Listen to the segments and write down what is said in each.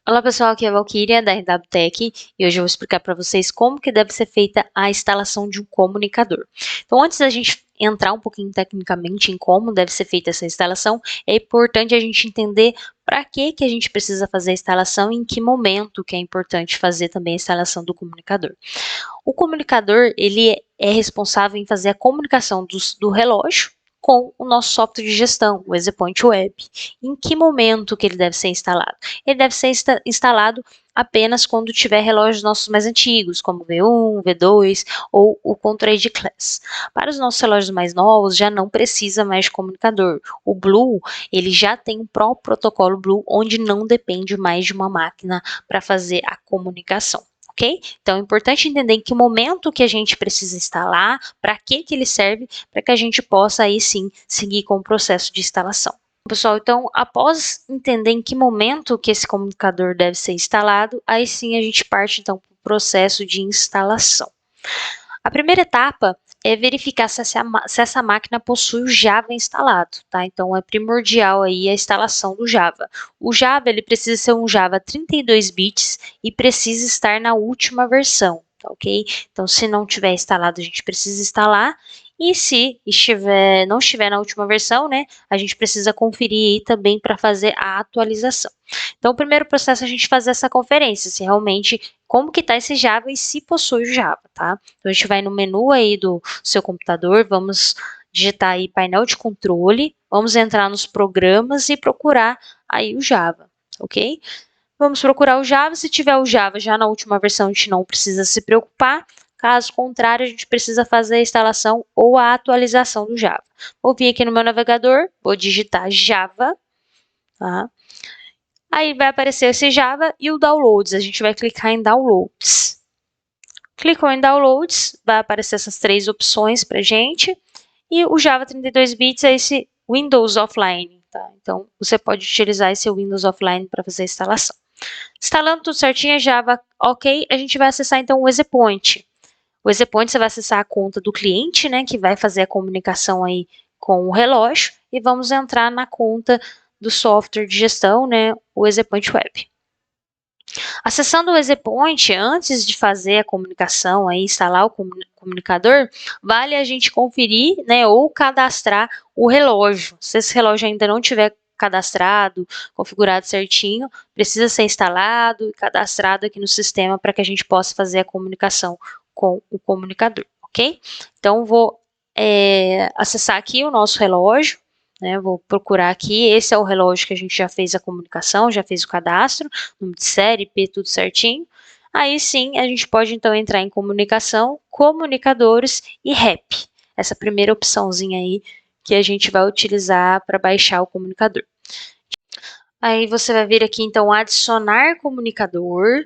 Olá pessoal, aqui é a Valquíria da RWTech e hoje eu vou explicar para vocês como que deve ser feita a instalação de um comunicador. Então, antes da gente entrar um pouquinho tecnicamente em como deve ser feita essa instalação, é importante a gente entender para que a gente precisa fazer a instalação e em que momento que é importante fazer também a instalação do comunicador. O comunicador, ele é responsável em fazer a comunicação do relógio com o nosso software de gestão, o EasyPoint Web. Em que momento que ele deve ser instalado? Ele deve ser instalado apenas quando tiver relógios nossos mais antigos, como o V1, V2 ou o Contrade Class. Para os nossos relógios mais novos, já não precisa mais de comunicador. O Blue, ele já tem um próprio protocolo Blue, onde não depende mais de uma máquina para fazer a comunicação. Ok? Então é importante entender em que momento que a gente precisa instalar, para que ele serve, para que a gente possa aí sim seguir com o processo de instalação. Pessoal, então após entender em que momento que esse comunicador deve ser instalado, aí sim a gente parte então para o processo de instalação. A primeira etapa é verificar se essa máquina possui o Java instalado, tá? Então é primordial aí a instalação do Java. O Java ele precisa ser um Java 32 bits e precisa estar na última versão, tá ok? Então se não tiver instalado, a gente precisa instalar. E se não estiver na última versão, né, a gente precisa conferir aí também para fazer a atualização. Então, o primeiro processo é a gente fazer essa conferência, se realmente como que está esse Java e se possui o Java, tá? Então, a gente vai no menu aí do seu computador, vamos digitar aí painel de controle, vamos entrar nos programas e procurar aí o Java, ok? Vamos procurar o Java, se tiver o Java já na última versão, a gente não precisa se preocupar. Caso contrário, a gente precisa fazer a instalação ou a atualização do Java. Vou vir aqui no meu navegador, vou digitar Java, tá? Aí vai aparecer esse Java e o Downloads. A gente vai clicar em Downloads. Clicou em Downloads, vai aparecer essas três opções para gente. E o Java 32 bits é esse Windows Offline. Tá? Então, você pode utilizar esse Windows Offline para fazer a instalação. Instalando tudo certinho, Java ok, a gente vai acessar então o EasyPoint. O EasyPoint você vai acessar a conta do cliente, né, que vai fazer a comunicação aí com o relógio, e vamos entrar na conta do software de gestão, né, o EasyPoint Web. Acessando o EasyPoint, antes de fazer a comunicação, aí, instalar o comunicador, vale a gente conferir, né, ou cadastrar o relógio. Se esse relógio ainda não tiver cadastrado, configurado certinho, precisa ser instalado e cadastrado aqui no sistema para que a gente possa fazer a comunicação com o comunicador, ok? Então, vou acessar aqui o nosso relógio, né, vou procurar aqui, esse é o relógio que a gente já fez a comunicação, já fez o cadastro, número de série, IP, tudo certinho. Aí sim, a gente pode então entrar em comunicação, comunicadores e REP. Essa primeira opçãozinha aí que a gente vai utilizar para baixar o comunicador. Aí você vai vir aqui então adicionar comunicador.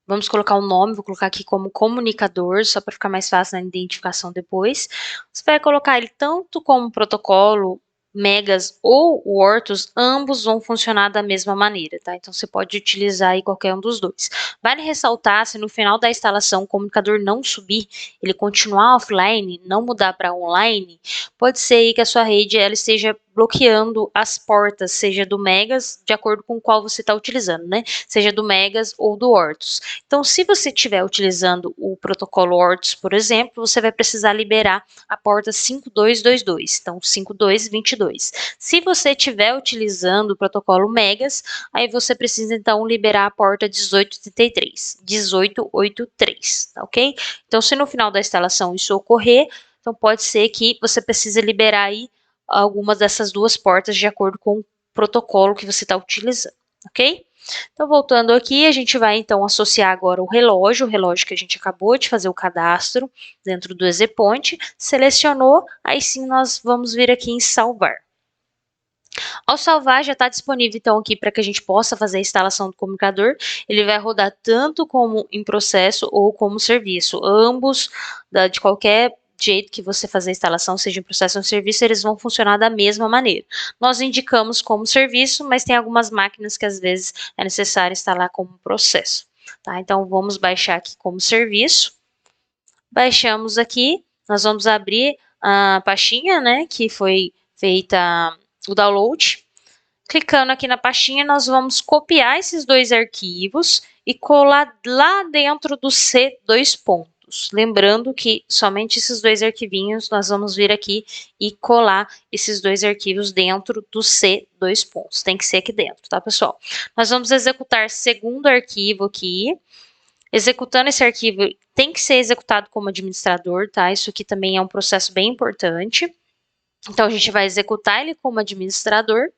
Vamos colocar o nome, vou colocar aqui como comunicador, só para ficar mais fácil na identificação depois. Você vai colocar ele tanto como protocolo, Megas ou o Ortus, ambos vão funcionar da mesma maneira, tá? Então você pode utilizar aí qualquer um dos dois. Vale ressaltar, se no final da instalação o comunicador não subir, ele continuar offline, não mudar para online, pode ser aí que a sua rede ela esteja bloqueando as portas, seja do Megas, de acordo com qual você está utilizando, né? Seja do Megas ou do Ortus. Então, se você estiver utilizando o protocolo Ortus, por exemplo, você vai precisar liberar a porta 5222, então 5222. Se você estiver utilizando o protocolo Megas, aí você precisa então liberar a porta 1883, tá ok? Então, se no final da instalação isso ocorrer, então pode ser que você precise liberar aí algumas dessas duas portas de acordo com o protocolo que você está utilizando, ok? Então, voltando aqui, a gente vai então associar agora o relógio que a gente acabou de fazer o cadastro dentro do EasyPoint, selecionou, aí sim nós vamos vir aqui em salvar. Ao salvar, já está disponível então aqui para que a gente possa fazer a instalação do comunicador. Ele vai rodar tanto como em processo ou como serviço. Ambos, de qualquer jeito que você fazer a instalação, seja em processo ou em serviço, eles vão funcionar da mesma maneira. Nós indicamos como serviço, mas tem algumas máquinas que às vezes é necessário instalar como processo. Tá? Então, vamos baixar aqui como serviço. Baixamos aqui, nós vamos abrir a pastinha, né, que foi feita o download. Clicando aqui na pastinha, nós vamos copiar esses dois arquivos e colar lá dentro do C2 pontos. Lembrando que somente esses dois arquivinhos nós vamos vir aqui e colar esses dois arquivos dentro do C2 pontos. Tem que ser aqui dentro, tá, pessoal? Nós vamos executar segundo arquivo aqui. Executando esse arquivo, tem que ser executado como administrador, tá? Isso aqui também é um processo bem importante. Então, a gente vai executar ele como administrador.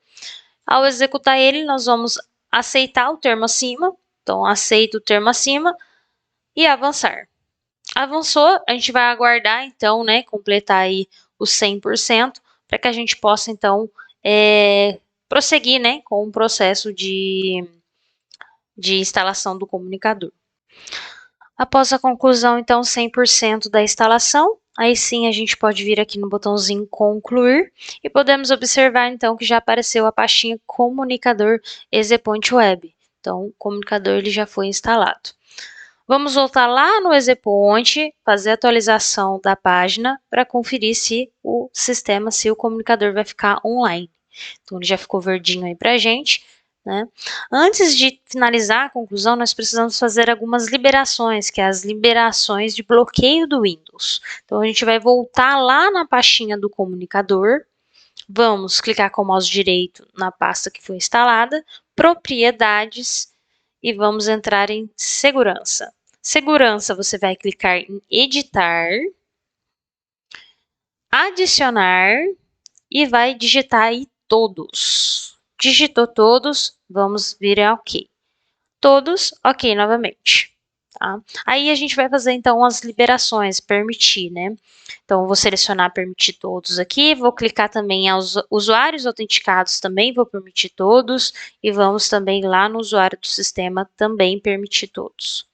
Ao executar ele, nós vamos aceitar o termo acima. Então, aceito o termo acima e avançar. Avançou, a gente vai aguardar, então, né, completar aí os 100%, para que a gente possa, então, prosseguir, né, com o processo de instalação do comunicador. Após a conclusão, então, 100% da instalação, aí sim a gente pode vir aqui no botãozinho concluir e podemos observar, então, que já apareceu a pastinha comunicador EasyPoint Web. Então, o comunicador ele já foi instalado. Vamos voltar lá no EasyPoint, fazer a atualização da página para conferir se o sistema, se o comunicador vai ficar online. Então, ele já ficou verdinho aí para a gente. Né? Antes de finalizar a conclusão, nós precisamos fazer algumas liberações, que é as liberações de bloqueio do Windows. Então, a gente vai voltar lá na pastinha do comunicador, vamos clicar com o mouse direito na pasta que foi instalada, propriedades, e vamos entrar em segurança. Segurança, você vai clicar em editar, adicionar, e vai digitar aí todos. Digitou todos, vamos vir a OK. Todos, OK novamente. Tá? Aí a gente vai fazer então as liberações, permitir, né? Então, eu vou selecionar permitir todos aqui, vou clicar também aos usuários autenticados também, vou permitir todos, e vamos também lá no usuário do sistema também permitir todos.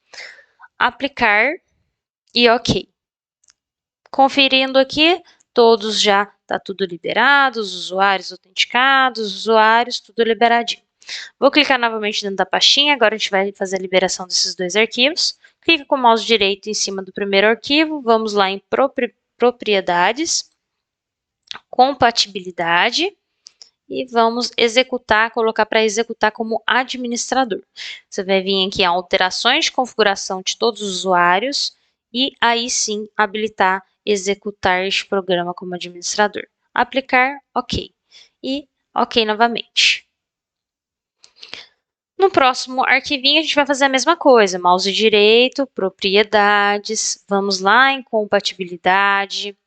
Aplicar e OK. Conferindo aqui, todos já tá tudo liberado, os usuários autenticados, usuários, tudo liberadinho. Vou clicar novamente dentro da pastinha, agora a gente vai fazer a liberação desses dois arquivos. Clica com o mouse direito em cima do primeiro arquivo, vamos lá em propriedades, compatibilidade, e vamos executar, colocar para executar como administrador. Você vai vir aqui em alterações de configuração de todos os usuários, e aí sim habilitar executar este programa como administrador. Aplicar, OK. E OK novamente. No próximo arquivinho, a gente vai fazer a mesma coisa. Mouse direito, propriedades, vamos lá em compatibilidade,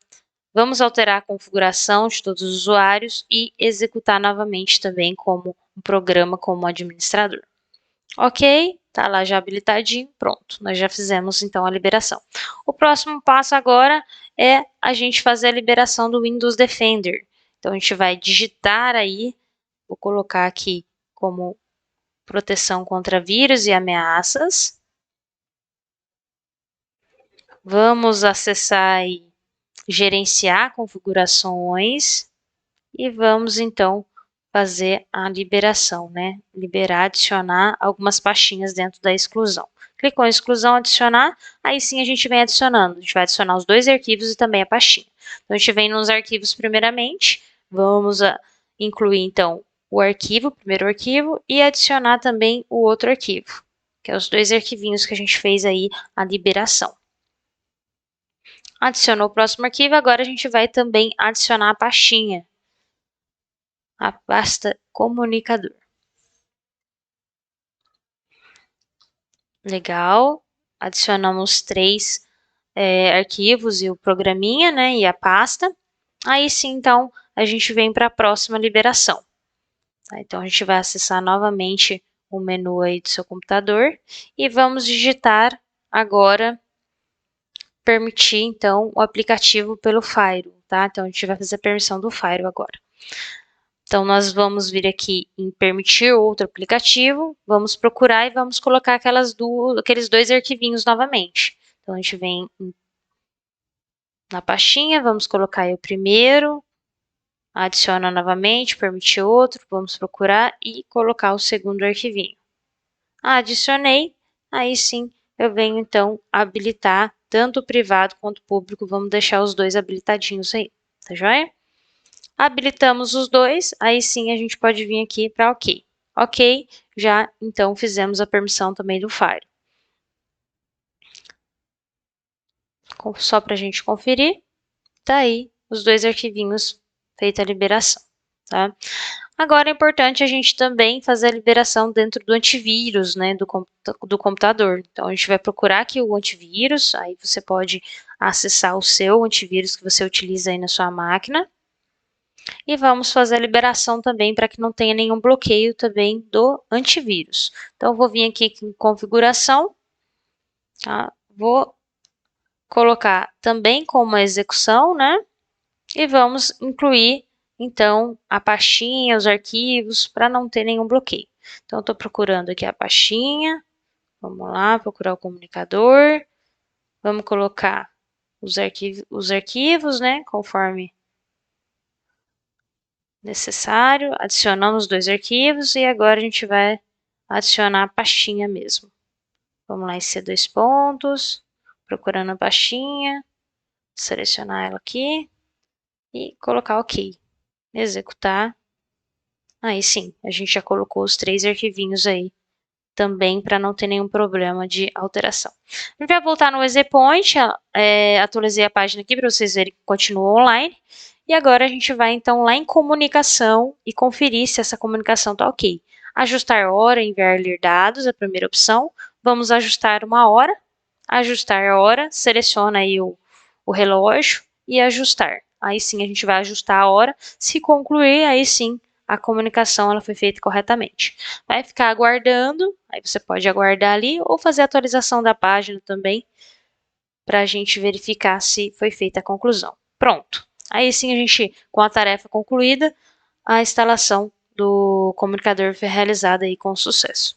vamos alterar a configuração de todos os usuários e executar novamente também como um programa como administrador. OK, tá lá já habilitadinho, pronto. Nós já fizemos então a liberação. O próximo passo agora é a gente fazer a liberação do Windows Defender. Então, a gente vai digitar aí, vou colocar aqui como proteção contra vírus e ameaças. Vamos acessar e gerenciar configurações e vamos então fazer a liberação, né? Liberar, adicionar algumas pastinhas dentro da exclusão. Clicou em exclusão, adicionar, aí sim a gente vem adicionando. A gente vai adicionar os dois arquivos e também a pastinha. Então, a gente vem nos arquivos primeiramente, vamos incluir então o arquivo, o primeiro arquivo, e adicionar também o outro arquivo, que é os dois arquivinhos que a gente fez aí a liberação. Adicionou o próximo arquivo, agora a gente vai também adicionar a pastinha, a pasta comunicador. Legal, adicionamos 3 arquivos e o programinha, né, e a pasta. Aí sim, então, a gente vem para a próxima liberação. Tá? Então, a gente vai acessar novamente o menu aí do seu computador e vamos digitar agora, permitir, então, o aplicativo pelo Firewall, tá? Então, a gente vai fazer a permissão do Firewall agora. Então, nós vamos vir aqui em permitir outro aplicativo, vamos procurar e vamos colocar aqueles dois arquivinhos novamente. Então, a gente vem na pastinha, vamos colocar aí o primeiro, adiciona novamente, permitir outro, vamos procurar e colocar o segundo arquivinho. Adicionei, aí sim eu venho então habilitar tanto o privado quanto o público, vamos deixar os dois habilitadinhos aí, tá joia? Habilitamos os dois, aí sim a gente pode vir aqui para OK. OK, já então fizemos a permissão também do Fire. Só para a gente conferir, tá aí os dois arquivinhos feita a liberação, tá? Agora é importante a gente também fazer a liberação dentro do antivírus, né, do computador. Então a gente vai procurar aqui o antivírus, aí você pode acessar o seu antivírus que você utiliza aí na sua máquina. E vamos fazer a liberação também para que não tenha nenhum bloqueio também do antivírus. Então eu vou vir aqui em configuração, tá? Vou colocar também como execução, né? E vamos incluir, então, a pastinha, os arquivos, para não ter nenhum bloqueio. Então, estou procurando aqui a pastinha. Vamos lá, procurar o comunicador. Vamos colocar os arquivos, né? Conforme necessário. Adicionamos dois arquivos e agora a gente vai adicionar a pastinha mesmo. Vamos lá em C2 pontos, procurando a pastinha, selecionar ela aqui e colocar OK. Executar. Aí sim, a gente já colocou os 3 arquivinhos aí também para não ter nenhum problema de alteração. A gente vai voltar no EasyPoint, atualizei a página aqui para vocês verem que continua online. E agora a gente vai então lá em comunicação e conferir se essa comunicação está OK. Ajustar hora, enviar ler dados, a primeira opção. Vamos ajustar uma hora. Ajustar a hora, seleciona aí o relógio e ajustar. Aí sim a gente vai ajustar a hora. Se concluir, aí sim a comunicação ela foi feita corretamente. Vai ficar aguardando, aí você pode aguardar ali ou fazer a atualização da página também para a gente verificar se foi feita a conclusão. Pronto. Aí sim a gente, com a tarefa concluída, a instalação do comunicador foi realizada aí com sucesso.